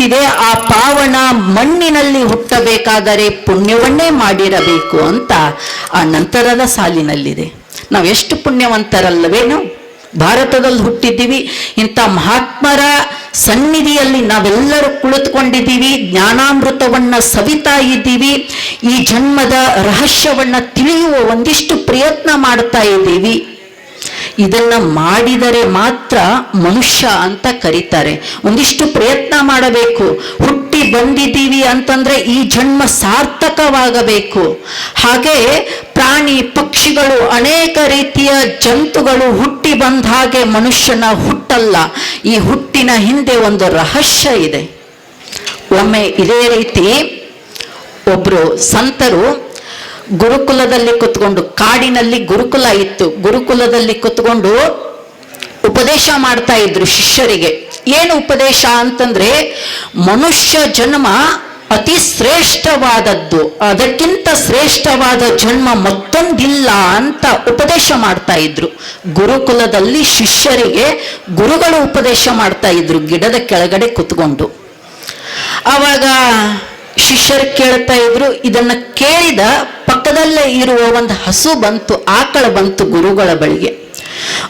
ಹುಟ್ಟಿದೆ, ಆ ಪಾವನ ಮಣ್ಣಿನಲ್ಲಿ ಹುಟ್ಟಬೇಕಾದರೆ ಪುಣ್ಯವನ್ನೇ ಮಾಡಿರಬೇಕು ಅಂತ ಆ ನಂತರದ ಸಾಲಿನಲ್ಲಿದೆ. ನಾವೆಷ್ಟು ಪುಣ್ಯವಂತರಲ್ಲವೇನು? ಭಾರತದಲ್ಲಿ ಹುಟ್ಟಿದ್ದೀವಿ, ಇಂಥ ಮಹಾತ್ಮರ ಸನ್ನಿಧಿಯಲ್ಲಿ ನಾವೆಲ್ಲರೂ ಕುಳಿತುಕೊಂಡಿದ್ದೀವಿ, ಜ್ಞಾನಾಮೃತವನ್ನ ಸವಿತಾ ಇದ್ದೀವಿ, ಈ ಜನ್ಮದ ರಹಸ್ಯವನ್ನ ತಿಳಿಯುವ ಒಂದಿಷ್ಟು ಪ್ರಯತ್ನ ಮಾಡ್ತಾ ಇದ್ದೀವಿ. ಇದನ್ನ ಮಾಡಿದರೆ ಮಾತ್ರ ಮನುಷ್ಯ ಅಂತ ಕರೀತಾರೆ. ಒಂದಿಷ್ಟು ಪ್ರಯತ್ನ ಮಾಡಬೇಕು. ಹುಟ್ಟಿ ಬಂದಿದ್ದೀವಿ ಅಂತಂದ್ರೆ ಈ ಜನ್ಮ ಸಾರ್ಥಕವಾಗಬೇಕು. ಹಾಗೆ ಪ್ರಾಣಿ ಪಕ್ಷಿಗಳು ಅನೇಕ ರೀತಿಯ ಜಂತುಗಳು ಹುಟ್ಟಿ ಬಂದ ಹಾಗೆ ಮನುಷ್ಯನ ಹುಟ್ಟಲ್ಲ. ಈ ಹುಟ್ಟಿನ ಹಿಂದೆ ಒಂದು ರಹಸ್ಯ ಇದೆ. ಒಮ್ಮೆ ಇದೇ ರೀತಿ ಒಬ್ರು ಸಂತರು ಗುರುಕುಲದಲ್ಲಿ ಕುತ್ಕೊಂಡು, ಕಾಡಿನಲ್ಲಿ ಗುರುಕುಲ ಇತ್ತು, ಗುರುಕುಲದಲ್ಲಿ ಕುತ್ಕೊಂಡು ಉಪದೇಶ ಮಾಡ್ತಾ ಇದ್ರು ಶಿಷ್ಯರಿಗೆ. ಏನು ಉಪದೇಶ ಅಂತಂದ್ರೆ, ಮನುಷ್ಯ ಜನ್ಮ ಅತಿ ಶ್ರೇಷ್ಠವಾದದ್ದು, ಅದಕ್ಕಿಂತ ಶ್ರೇಷ್ಠವಾದ ಜನ್ಮ ಮತ್ತೊಂದಿಲ್ಲ ಅಂತ ಉಪದೇಶ ಮಾಡ್ತಾ ಇದ್ರು. ಗುರುಕುಲದಲ್ಲಿ ಶಿಷ್ಯರಿಗೆ ಗುರುಗಳು ಉಪದೇಶ ಮಾಡ್ತಾ ಇದ್ರು ಗಿಡದ ಕೆಳಗಡೆ ಕುತ್ಕೊಂಡು. ಆವಾಗ ಶಿಷ್ಯರು ಕೇಳ್ತಾ ಇದ್ರು. ಇದನ್ನ ಕೇಳಿದ ಪಕ್ಕದಲ್ಲೇ ಇರುವ ಒಂದು ಹಸು ಬಂತು, ಆಕಳ ಬಂತು ಗುರುಗಳ ಬಳಿಗೆ.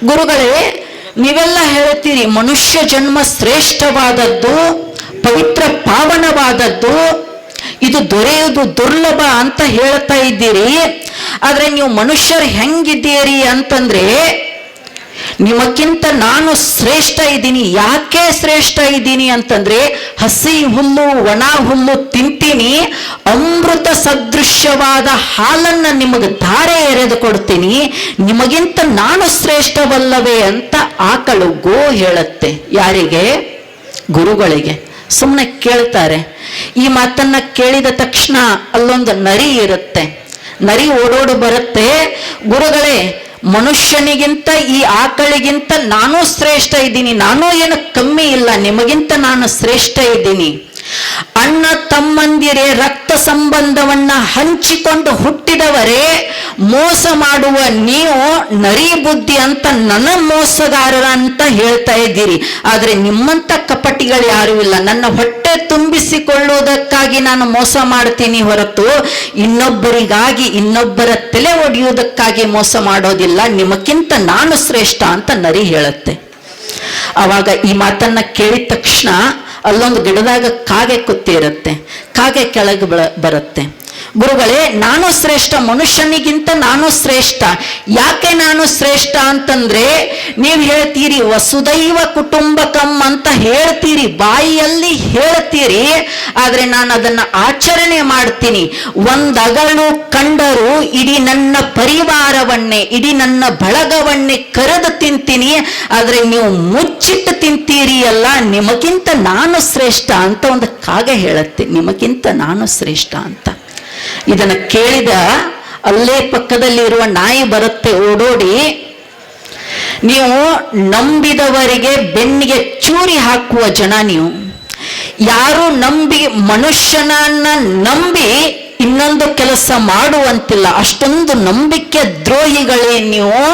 ಗುರುಗಳೇ, ನೀವೆಲ್ಲ ಹೇಳ್ತೀರಿ ಮನುಷ್ಯ ಜನ್ಮ ಶ್ರೇಷ್ಠವಾದದ್ದು, ಪವಿತ್ರ ಪಾವನವಾದದ್ದು, ಇದು ದೊರೆಯುವುದು ದುರ್ಲಭ ಅಂತ ಹೇಳ್ತಾ ಇದ್ದೀರಿ. ಆದ್ರೆ ನೀವು ಮನುಷ್ಯರು ಹೆಂಗಿದ್ದೀರಿ ಅಂತಂದ್ರೆ, ನಿಮಕ್ಕಿಂತ ನಾನು ಶ್ರೇಷ್ಠ ಇದ್ದೀನಿ. ಯಾಕೆ ಶ್ರೇಷ್ಠ ಇದ್ದೀನಿ ಅಂತಂದ್ರೆ, ಹಸಿ ಹುಲ್ಲು ಒಣ ಹುಲ್ಲು ತಿಂತೀನಿ, ಅಮೃತ ಸದೃಶ್ಯವಾದ ಹಾಲನ್ನ ನಿಮಗೆ ಧಾರೆ ಎರೆದು ಕೊಡ್ತೀನಿ, ನಿಮಗಿಂತ ನಾನು ಶ್ರೇಷ್ಠವಲ್ಲವೇ ಅಂತ ಆಕಳು ಗೋ ಹೇಳುತ್ತೆ. ಯಾರಿಗೆ? ಗುರುಗಳಿಗೆ. ಸುಮ್ಮನೆ ಕೇಳ್ತಾರೆ. ಈ ಮಾತನ್ನ ಕೇಳಿದ ತಕ್ಷಣ ಅಲ್ಲೊಂದು ನರಿ ಇರುತ್ತೆ. ನರಿ ಓಡೋಡು ಬರುತ್ತೆ. ಗುರುಗಳೇ, ಮನುಷ್ಯನಿಗಿಂತ ಈ ಆಕಳಿಗಿಂತ ನಾನು ಶ್ರೇಷ್ಠ ಇದ್ದೀನಿ, ನಾನು ಏನು ಕಮ್ಮಿ ಇಲ್ಲ, ನಿಮಗಿಂತ ನಾನು ಶ್ರೇಷ್ಠ ಇದ್ದೀನಿ. ಅಣ್ಣ ತಮ್ಮಂದಿರೇ, ರಕ್ತ ಸಂಬಂಧವನ್ನ ಹಂಚಿಕೊಂಡು ಹುಟ್ಟಿದವರೇ ಮೋಸ ಮಾಡುವ ನೀವು ನರಿ ಬುದ್ಧಿ ಅಂತ ನನ್ನ ಮೋಸಗಾರರ ಅಂತ ಹೇಳ್ತಾ ಇದ್ದೀರಿ. ಆದ್ರೆ ನಿಮ್ಮಂತ ಕಪಟಿಗಳು ಯಾರೂ ಇಲ್ಲ. ನನ್ನ ಹೊಟ್ಟೆ ತುಂಬಿಸಿಕೊಳ್ಳುವುದಕ್ಕಾಗಿ ನಾನು ಮೋಸ ಮಾಡ್ತೀನಿ ಹೊರತು ಇನ್ನೊಬ್ಬರಿಗಾಗಿ, ಇನ್ನೊಬ್ಬರ ತಲೆ ಒಡೆಯುವುದಕ್ಕಾಗಿ ಮೋಸ ಮಾಡೋದಿಲ್ಲ. ನಿಮಕ್ಕಿಂತ ನಾನು ಶ್ರೇಷ್ಠ ಅಂತ ನರಿ ಹೇಳುತ್ತೆ. ಆವಾಗ ಈ ಮಾತನ್ನ ಕೇಳಿದ ತಕ್ಷಣ ಅಲ್ಲೊಂದು ಗಿಡದಾಗ ಕಾಗೆ ಕೂತಿರುತ್ತೆ. ಕಾಗೆ ಕೆಳಗೆ ಬರುತ್ತೆ. ಗುರುಗಳೇ, ನಾನು ಶ್ರೇಷ್ಠ, ಮನುಷ್ಯನಿಗಿಂತ ನಾನು ಶ್ರೇಷ್ಠ. ಯಾಕೆ ನಾನು ಶ್ರೇಷ್ಠ ಅಂತಂದ್ರೆ, ನೀವು ಹೇಳ್ತೀರಿ ವಸುದೈವ ಕುಟುಂಬಕಂ ಅಂತ ಹೇಳ್ತೀರಿ, ಬಾಯಿಯಲ್ಲಿ ಹೇಳ್ತೀರಿ, ಆದ್ರೆ ನಾನು ಅದನ್ನ ಆಚರಣೆ ಮಾಡ್ತೀನಿ. ಒಂದಗಳು ಕಂಡರೂ ಇಡೀ ನನ್ನ ಪರಿವಾರವನ್ನೇ, ಇಡೀ ನನ್ನ ಬಳಗವನ್ನೇ ಕರೆದು ತಿಂತೀನಿ. ಆದ್ರೆ ನೀವು ಮುಚ್ಚಿಟ್ಟು ತಿಂತೀರಿ ಅಲ್ಲ, ನಿಮಗಿಂತ ನಾನು ಶ್ರೇಷ್ಠ ಅಂತ ಒಂದು ಕಾಗೆ ಹೇಳುತ್ತೆ. ನಿಮಗಿಂತ ನಾನು ಶ್ರೇಷ್ಠ ಅಂತ. ಇದನ್ನ ಕೇಳಿದ ಅಲ್ಲೇ ಪಕ್ಕದಲ್ಲಿರುವ ನಾಯಿ ಬರುತ್ತೆ ಓಡೋಡಿ. ನೀವು ನಂಬಿದವರಿಗೆ ಬೆನ್ನಿಗೆ ಚೂರಿ ಹಾಕುವ ಜನ ನೀವು. ಯಾರು ಮನುಷ್ಯನನ್ನ ನಂಬಿ ಇನ್ನೊಂದು ಕೆಲಸ ಮಾಡುವಂತಿಲ್ಲ, ಅಷ್ಟೊಂದು ನಂಬಿಕೆ ದ್ರೋಹಿಗಳೇ ನೀವು.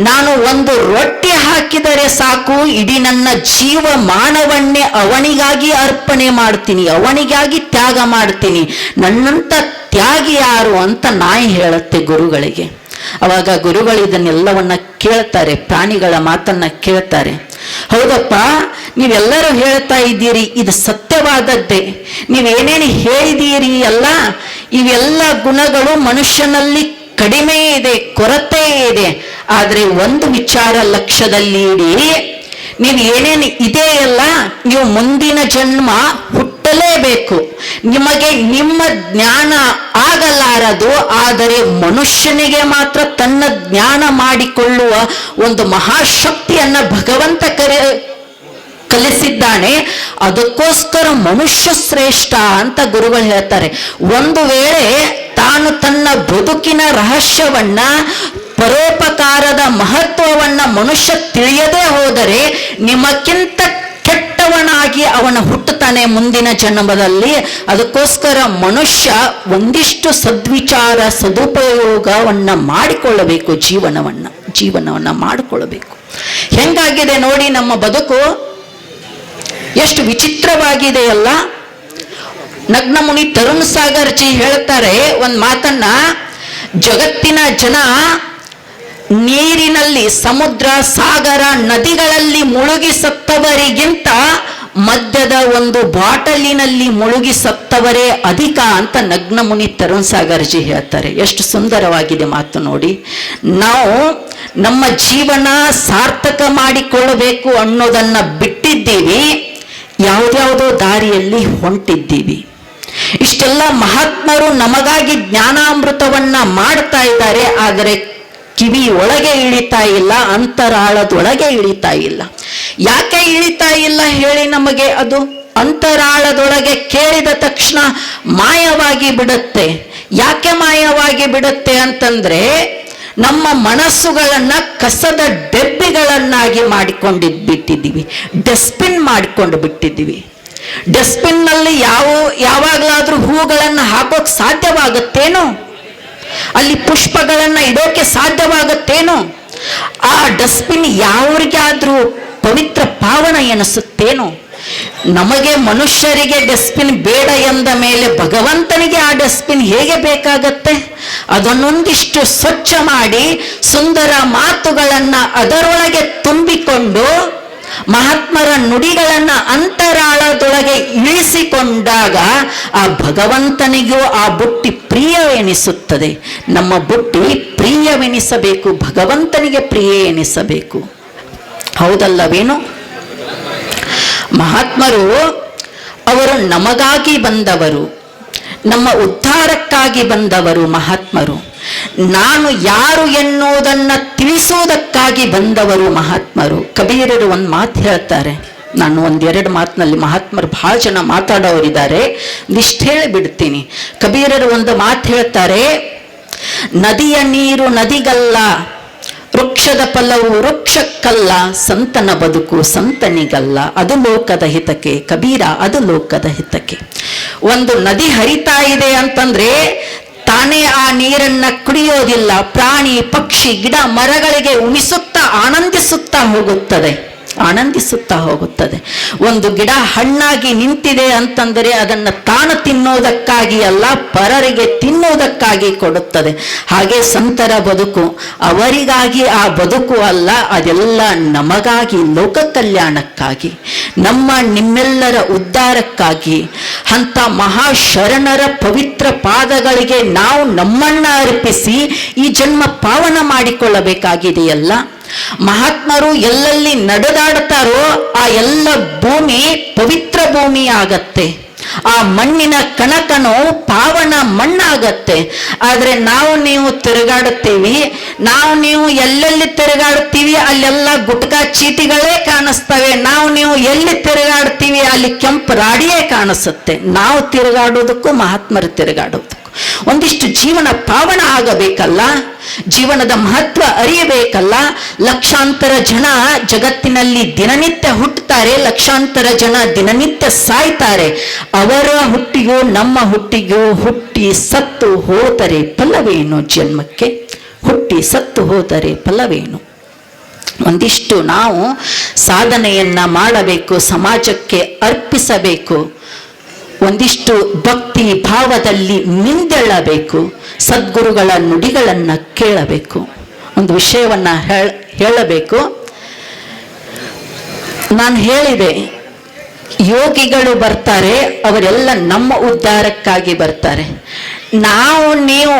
ನಾನು ಒಂದು ರೊಟ್ಟಿ ಹಾಕಿದರೆ ಸಾಕು, ಇಡೀ ನನ್ನ ಜೀವಮಾನವನ್ನೇ ಅವನಿಗಾಗಿ ಅರ್ಪಣೆ ಮಾಡ್ತೀನಿ, ಅವನಿಗಾಗಿ ತ್ಯಾಗ ಮಾಡ್ತೀನಿ. ನನ್ನಂತ ತ್ಯಾಗಿ ಯಾರು ಅಂತ ನಾಯಿ ಹೇಳುತ್ತೆ ಗುರುಗಳಿಗೆ. ಅವಾಗ ಗುರುಗಳು ಇದನ್ನೆಲ್ಲವನ್ನ ಕೇಳ್ತಾರೆ, ಪ್ರಾಣಿಗಳ ಮಾತನ್ನ ಕೇಳ್ತಾರೆ. ಹೌದಪ್ಪ, ನೀವೆಲ್ಲರೂ ಹೇಳ್ತಾ ಇದ್ದೀರಿ, ಇದು ಸತ್ಯವಾದದ್ದೇ. ನೀವೇನೇನು ಹೇಳಿದೀರಿ ಅಲ್ಲ, ಇವೆಲ್ಲ ಗುಣಗಳು ಮನುಷ್ಯನಲ್ಲಿ ಕಡಿಮೆ ಇದೆ, ಕೊರತೆ ಇದೆ. ಆದ್ರೆ ಒಂದು ವಿಚಾರ ಲಕ್ಷ್ಯದಲ್ಲಿ ಇಡಿ, ನೀವು ಏನೇನು ಇದೆಯಲ್ಲ, ನೀವು ಮುಂದಿನ ಜನ್ಮ ಹುಟ್ಟಲೇಬೇಕು. ನಿಮಗೆ ನಿಮ್ಮ ಜ್ಞಾನ ಆಗಲಾರದು, ಆದರೆ ಮನುಷ್ಯನಿಗೆ ಮಾತ್ರ ತನ್ನ ಜ್ಞಾನ ಮಾಡಿಕೊಳ್ಳುವ ಒಂದು ಮಹಾಶಕ್ತಿಯನ್ನ ಭಗವಂತ ಕಲಿಸಿದ್ದಾನೆ. ಅದಕ್ಕೋಸ್ಕರ ಮನುಷ್ಯ ಶ್ರೇಷ್ಠ ಅಂತ ಗುರುಗಳು ಹೇಳ್ತಾರೆ. ಒಂದು ವೇಳೆ ತಾನು ತನ್ನ ಬದುಕಿನ ರಹಸ್ಯವನ್ನ, ಪರೋಪಕಾರದ ಮಹತ್ವವನ್ನ ಮನುಷ್ಯ ತಿಳಿಯದೇ ಹೋದರೆ ನಿಮಕ್ಕಿಂತ ಕೆಟ್ಟವನಾಗಿ ಅವನ ಹುಟ್ಟುತ್ತಾನೆ ಮುಂದಿನ ಜನ್ಮದಲ್ಲಿ. ಅದಕ್ಕೋಸ್ಕರ ಮನುಷ್ಯ ಒಂದಿಷ್ಟು ಸದ್ವಿಚಾರ, ಸದುಪಯೋಗವನ್ನ ಮಾಡಿಕೊಳ್ಳಬೇಕು, ಜೀವನವನ್ನ ಮಾಡಿಕೊಳ್ಳಬೇಕು. ಹೆಂಗಾಗಿದೆ ನೋಡಿ ನಮ್ಮ ಬದುಕು. ಎಷ್ಟು ವಿಚಿತ್ರವಾಗಿದೆಯಲ್ಲ. ನಗ್ನಮುನಿ ತರುಣ್ ಸಾಗರ್ ಜಿ ಹೇಳ್ತಾರೆ ಒಂದು ಮಾತನ್ನ, ಜಗತ್ತಿನ ಜನ ನೀರಿನಲ್ಲಿ, ಸಮುದ್ರ, ಸಾಗರ, ನದಿಗಳಲ್ಲಿ ಮುಳುಗಿ ಸತ್ತವರಿಗಿಂತ ಮದ್ಯದ ಒಂದು ಬಾಟಲಿನಲ್ಲಿ ಮುಳುಗಿ ಸತ್ತವರೇ ಅಧಿಕ ಅಂತ ನಗ್ನಮುನಿ ತರುಣ್ ಸಾಗರ್ ಜಿ ಹೇಳ್ತಾರೆ. ಎಷ್ಟು ಸುಂದರವಾಗಿದೆ ಮಾತು ನೋಡಿ. ನಾವು ನಮ್ಮ ಜೀವನ ಸಾರ್ಥಕ ಮಾಡಿಕೊಳ್ಳಬೇಕು ಅನ್ನೋದನ್ನ ಬಿಟ್ಟಿದ್ದೀವಿ, ಯಾವುದ್ಯಾವುದೋ ದಾರಿಯಲ್ಲಿ ಹೊಂಟಿದ್ದೀವಿ. ಇಷ್ಟೆಲ್ಲ ಮಹಾತ್ಮರು ನಮಗಾಗಿ ಜ್ಞಾನಾಮೃತವನ್ನ ಮಾಡ್ತಾ ಇದ್ದಾರೆ, ಆದರೆ ಕಿವಿ ಒಳಗೆ ಇಳಿತಾ ಇಲ್ಲ, ಅಂತರಾಳದೊಳಗೆ ಇಳಿತಾ ಇಲ್ಲ. ಯಾಕೆ ಇಳಿತಾ ಇಲ್ಲ ಹೇಳಿ ನಮಗೆ? ಅದು ಅಂತರಾಳದೊಳಗೆ ಕೇಳಿದ ತಕ್ಷಣ ಮಾಯವಾಗಿ ಬಿಡುತ್ತೆ. ಯಾಕೆ ಮಾಯವಾಗಿ ಬಿಡುತ್ತೆ ಅಂತಂದ್ರೆ, ನಮ್ಮ ಮನಸ್ಸುಗಳನ್ನ ಕಸದ ಡಬ್ಬಿಗಳನ್ನಾಗಿ ಮಾಡಿಕೊಂಡಿದ್ಬಿಟ್ಟಿದ್ದೀವಿ, ಡಸ್ಟ್ಬಿನ್ ಮಾಡಿಕೊಂಡು ಬಿಟ್ಟಿದ್ದೀವಿ. ಡಸ್ಟ್ಬಿನ್ ನಲ್ಲಿ ಯಾವಾಗಲಾದ್ರೂ ಹೂಗಳನ್ನು ಹಾಕೋಕ್ ಸಾಧ್ಯವಾಗುತ್ತೇನೋ? ಅಲ್ಲಿ ಪುಷ್ಪಗಳನ್ನ ಇಡೋಕೆ ಸಾಧ್ಯವಾಗುತ್ತೇನೋ? ಆ ಡಸ್ಟ್ಬಿನ್ ಯಾವ್ರಿಗಾದ್ರೂ ಪವಿತ್ರ ಪಾವನ ಎನಿಸುತ್ತೇನೋ? ನಮಗೆ ಮನುಷ್ಯರಿಗೆ ಡಸ್ಟ್ಬಿನ್ ಬೇಡ ಎಂದ ಮೇಲೆ ಭಗವಂತನಿಗೆ ಆ ಡಸ್ಟ್ಬಿನ್ ಹೇಗೆ ಬೇಕಾಗತ್ತೆ? ಅದನ್ನೊಂದಿಷ್ಟು ಸ್ವಚ್ಛ ಮಾಡಿ ಸುಂದರ ಮಾತುಗಳನ್ನ ಅದರೊಳಗೆ ತುಂಬಿಕೊಂಡು ಮಹಾತ್ಮರ ನುಡಿಗಳನ್ನ ಅಂತರಾಳದೊಳಗೆ ಇಳಿಸಿಕೊಂಡಾಗ ಆ ಭಗವಂತನಿಗೂ ಆ ಬುಟ್ಟಿ ಪ್ರಿಯ ಎನಿಸುತ್ತದೆ. ನಮ್ಮ ಬುಟ್ಟಿ ಪ್ರಿಯವೆನಿಸಬೇಕು, ಭಗವಂತನಿಗೆ ಪ್ರಿಯ ಎನಿಸಬೇಕು. ಹೌದಲ್ಲವೇನು? ಮಹಾತ್ಮರು ಅವರು ನಮಗಾಗಿ ಬಂದವರು, ನಮ್ಮ ಉದ್ಧಾರಕ್ಕಾಗಿ ಬಂದವರು ಮಹಾತ್ಮರು. ನಾನು ಯಾರು ಎನ್ನುವುದನ್ನ ತಿಳಿಸುವುದಕ್ಕಾಗಿ ಬಂದವರು ಮಹಾತ್ಮರು. ಕಬೀರರು ಒಂದು ಮಾತು ಹೇಳ್ತಾರೆ, ನಾನು ಒಂದೆರಡು ಮಾತಿನಲ್ಲಿ, ಮಹಾತ್ಮರು ಬಹಳ ಜನ ಮಾತಾಡೋರಿದ್ದಾರೆ, ಇಷ್ಟು ಹೇಳಿಬಿಡ್ತೀನಿ. ಕಬೀರರು ಒಂದು ಮಾತು ಹೇಳ್ತಾರೆ, ನದಿಯ ನೀರು ನದಿಗಲ್ಲ, ವೃಕ್ಷದ ಫಲವು ವೃಕ್ಷಕ್ಕಲ್ಲ, ಸಂತನ ಬದುಕು ಸಂತನಿಗಲ್ಲ, ಅದು ಲೋಕದ ಹಿತಕ್ಕೆ. ಕಬೀರ, ಅದು ಲೋಕದ ಹಿತಕ್ಕೆ. ಒಂದು ನದಿ ಹರಿತಾ ಇದೆ ಅಂತಂದ್ರೆ ತಾನೇ ಆ ನೀರನ್ನ ಕುಡಿಯೋದಿಲ್ಲ, ಪ್ರಾಣಿ ಪಕ್ಷಿ ಗಿಡ ಮರಗಳಿಗೆ ಉಣಿಸುತ್ತಾ ಆನಂದಿಸುತ್ತಾ ಹೋಗುತ್ತದೆ, ಆನಂದಿಸುತ್ತಾ ಹೋಗುತ್ತದೆ. ಒಂದು ಗಿಡ ಹಣ್ಣಾಗಿ ನಿಂತಿದೆ ಅಂತಂದರೆ ಅದನ್ನು ತಾನು ತಿನ್ನೋದಕ್ಕಾಗಿ ಅಲ್ಲ, ಪರರಿಗೆ ತಿನ್ನೋದಕ್ಕಾಗಿ ಕೊಡುತ್ತದೆ. ಹಾಗೆ ಸಂತರ ಬದುಕು ಅವರಿಗಾಗಿ ಆ ಬದುಕು ಅಲ್ಲ, ಅದೆಲ್ಲ ನಮಗಾಗಿ, ಲೋಕ ಕಲ್ಯಾಣಕ್ಕಾಗಿ, ನಮ್ಮ ನಿಮ್ಮೆಲ್ಲರ ಉದ್ಧಾರಕ್ಕಾಗಿ. ಅಂತ ಮಹಾಶರಣರ ಪವಿತ್ರ ಪಾದಗಳಿಗೆ ನಾವು ನಮ್ಮನ್ನ ಅರ್ಪಿಸಿ ಈ ಜನ್ಮ ಪಾವನ ಮಾಡಿಕೊಳ್ಳಬೇಕಾಗಿದೆಯಲ್ಲ. ಮಹಾತ್ಮರು ಎಲ್ಲೆಲ್ಲಿ ನಡೆದಾಡ್ತಾರೋ ಆ ಎಲ್ಲ ಭೂಮಿ ಪವಿತ್ರ ಭೂಮಿ ಆಗತ್ತೆ, ಆ ಮಣ್ಣಿನ ಕಣಕನು ಪಾವನ ಮಣ್ಣಾಗತ್ತೆ. ಆದ್ರೆ ನೀವು ತಿರುಗಾಡುತ್ತೀವಿ, ನೀವು ಎಲ್ಲೆಲ್ಲಿ ತಿರುಗಾಡುತ್ತೀವಿ ಅಲ್ಲೆಲ್ಲ ಗುಟ್ಕಾ ಚೀಟಿಗಳೇ ಕಾಣಿಸ್ತವೆ. ನೀವು ಎಲ್ಲಿ ತಿರುಗಾಡ್ತೀವಿ ಅಲ್ಲಿ ಕೆಂಪು ರಾಡಿಯೇ ಕಾಣಿಸುತ್ತೆ. ನಾವು ತಿರುಗಾಡೋದಕ್ಕೂ ಮಹಾತ್ಮರು ತಿರುಗಾಡೋದಕ್ಕೂ ಒಂದಿಷ್ಟು ಜೀವನ ಪಾವನ ಆಗಬೇಕಲ್ಲ, ಜೀವನದ ಮಹತ್ವ ಅರಿಯಬೇಕಲ್ಲ. ಲಕ್ಷಾಂತರ ಜನ ಜಗತ್ತಿನಲ್ಲಿ ದಿನನಿತ್ಯ ಹುಟ್ಟುತ್ತಾರೆ, ಲಕ್ಷಾಂತರ ಜನ ದಿನನಿತ್ಯ ಸಾಯ್ತಾರೆ. ಅವರ ಹುಟ್ಟಿಗೂ ನಮ್ಮ ಹುಟ್ಟಿಗೂ ಹುಟ್ಟಿ ಸತ್ತು ಹೋದರೆ ಫಲವೇನು? ಜನ್ಮಕ್ಕೆ ಹುಟ್ಟಿ ಸತ್ತು ಹೋದರೆ ಫಲವೇನು? ಒಂದಿಷ್ಟು ನಾವು ಸಾಧನೆಯನ್ನ ಮಾಡಬೇಕು, ಸಮಾಜಕ್ಕೆ ಅರ್ಪಿಸಬೇಕು, ಒಂದಿಷ್ಟು ಭಕ್ತಿ ಭಾವದಲ್ಲಿ ಮಿಂದೆಳಬೇಕು, ಸದ್ಗುರುಗಳ ನುಡಿಗಳನ್ನು ಕೇಳಬೇಕು. ಒಂದು ವಿಷಯವನ್ನ ಹೇಳಬೇಕು. ನಾನು ಹೇಳಿದೆ, ಯೋಗಿಗಳು ಬರ್ತಾರೆ, ಅವರೆಲ್ಲ ನಮ್ಮ ಉದ್ಧಾರಕ್ಕಾಗಿ ಬರ್ತಾರೆ. ನೀವು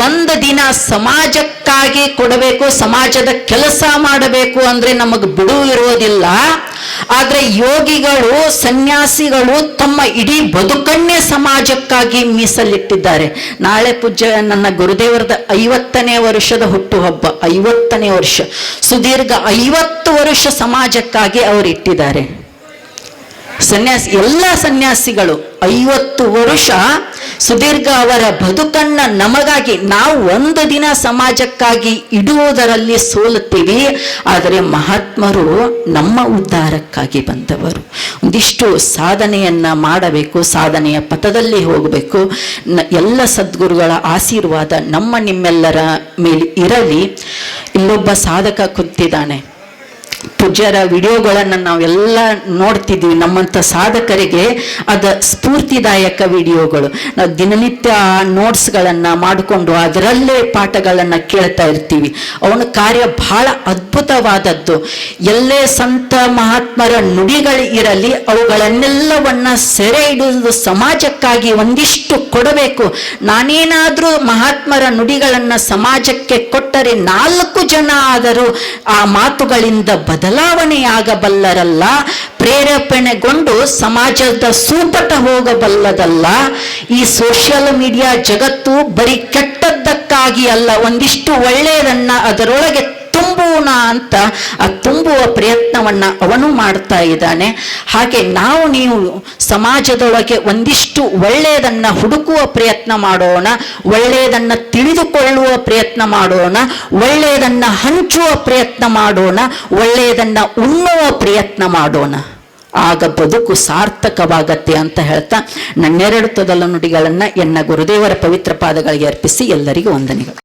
ಒಂದು ದಿನ ಸಮಾಜಕ್ಕಾಗಿ ಕೊಡಬೇಕು, ಸಮಾಜದ ಕೆಲಸ ಮಾಡಬೇಕು ಅಂದ್ರೆ ನಮಗೆ ಬಿಡುವು ಇರೋದಿಲ್ಲ. ಆದ್ರೆ ಯೋಗಿಗಳು, ಸನ್ಯಾಸಿಗಳು ತಮ್ಮ ಇಡೀ ಬದುಕನ್ನೇ ಸಮಾಜಕ್ಕಾಗಿ ಮೀಸಲಿಟ್ಟಿದ್ದಾರೆ. ನಾಳೆ ಪೂಜ್ಯ ನನ್ನ ಗುರುದೇವರದ 50ನೇ ವರ್ಷದ ಹುಟ್ಟುಹಬ್ಬ, 50ನೇ ವರ್ಷ, ಸುದೀರ್ಘ 50 ವರ್ಷ ಸಮಾಜಕ್ಕಾಗಿ ಅವರು ಇಟ್ಟಿದ್ದಾರೆ. ಎಲ್ಲ ಸನ್ಯಾಸಿಗಳು 50 ವರ್ಷ ಸುದೀರ್ಘ ಅವರ ಬದುಕನ್ನ ನಮಗಾಗಿ, ನಾವು ಒಂದು ದಿನ ಸಮಾಜಕ್ಕಾಗಿ ಇಡುವುದರಲ್ಲಿ ಸೋಲುತ್ತೀವಿ. ಆದರೆ ಮಹಾತ್ಮರು ನಮ್ಮ ಉದ್ಧಾರಕ್ಕಾಗಿ ಬಂದವರು. ಒಂದಿಷ್ಟು ಸಾಧನೆಯನ್ನ ಮಾಡಬೇಕು, ಸಾಧನೆಯ ಪಥದಲ್ಲಿ ಹೋಗಬೇಕು. ಎಲ್ಲ ಸದ್ಗುರುಗಳ ಆಶೀರ್ವಾದ ನಮ್ಮ ನಿಮ್ಮೆಲ್ಲರ ಮೇಲೆ ಇರಲಿ. ಇಲ್ಲೊಬ್ಬ ಸಾಧಕ ಕೂತಿದ್ದಾನೆ, ಪೂಜ್ಯರ ವಿಡಿಯೋಗಳನ್ನು ನಾವೆಲ್ಲ ನೋಡ್ತಿದ್ವಿ. ನಮ್ಮಂಥ ಸಾಧಕರಿಗೆ ಅದು ಸ್ಫೂರ್ತಿದಾಯಕ ವಿಡಿಯೋಗಳು. ನಾವು ದಿನನಿತ್ಯ ನೋಟ್ಸ್ಗಳನ್ನು ಮಾಡಿಕೊಂಡು ಅದರಲ್ಲೇ ಪಾಠಗಳನ್ನು ಕೇಳ್ತಾ ಇರ್ತೀವಿ. ಅವನ ಕಾರ್ಯ ಬಹಳ ಅದ್ಭುತವಾದದ್ದು. ಎಲ್ಲೇ ಸಂತ ಮಹಾತ್ಮರ ನುಡಿಗಳು ಇರಲಿ, ಅವುಗಳನ್ನೆಲ್ಲವನ್ನ ಸೆರೆ ಹಿಡಿದು ಸಮಾಜಕ್ಕಾಗಿ ಒಂದಿಷ್ಟು ಕೊಡಬೇಕು. ನಾನೇನಾದರೂ ಮಹಾತ್ಮರ ನುಡಿಗಳನ್ನು ಸಮಾಜಕ್ಕೆ ಕೊಟ್ಟರೆ 4 ಜನ ಆದರೂ ಆ ಮಾತುಗಳಿಂದ ಬದಲಾವಣೆಯಾಗಬಲ್ಲರಲ್ಲ, ಪ್ರೇರೇಪಣೆಗೊಂಡು ಸಮಾಜದ ಸೂಪಟ ಹೋಗಬಲ್ಲದಲ್ಲ. ಈ ಸೋಷಿಯಲ್ ಮೀಡಿಯಾ ಜಗತ್ತು ಬರೀ ಕೆಟ್ಟದ್ದಕ್ಕಾಗಿ ಅಲ್ಲ, ಒಂದಿಷ್ಟು ಒಳ್ಳೆಯದನ್ನ ಅದರೊಳಗೆ ತುಂಬುಣ ಅಂತ ಆ ತುಂಬುವ ಪ್ರಯತ್ನವನ್ನ ಅವನು ಮಾಡ್ತಾ ಇದ್ದಾನೆ. ಹಾಗೆ ನೀವು ಸಮಾಜದೊಳಗೆ ಒಂದಿಷ್ಟು ಒಳ್ಳೆಯದನ್ನ ಹುಡುಕುವ ಪ್ರಯತ್ನ ಮಾಡೋಣ, ಒಳ್ಳೆಯದನ್ನ ತಿಳಿದುಕೊಳ್ಳುವ ಪ್ರಯತ್ನ ಮಾಡೋಣ, ಒಳ್ಳೆಯದನ್ನ ಹಂಚುವ ಪ್ರಯತ್ನ ಮಾಡೋಣ, ಒಳ್ಳೆಯದನ್ನ ಉಣ್ಣುವ ಪ್ರಯತ್ನ ಮಾಡೋಣ. ಆಗ ಬದುಕು ಸಾರ್ಥಕವಾಗತ್ತೆ ಅಂತ ಹೇಳ್ತಾ ನನ್ನೆರಡು ತೊದಲ ನುಡಿಗಳನ್ನ ಎನ್ನ ಗುರುದೇವರ ಪವಿತ್ರ ಪಾದಗಳಿಗೆ ಅರ್ಪಿಸಿ ಎಲ್ಲರಿಗೂ ವಂದನೆಗಳು.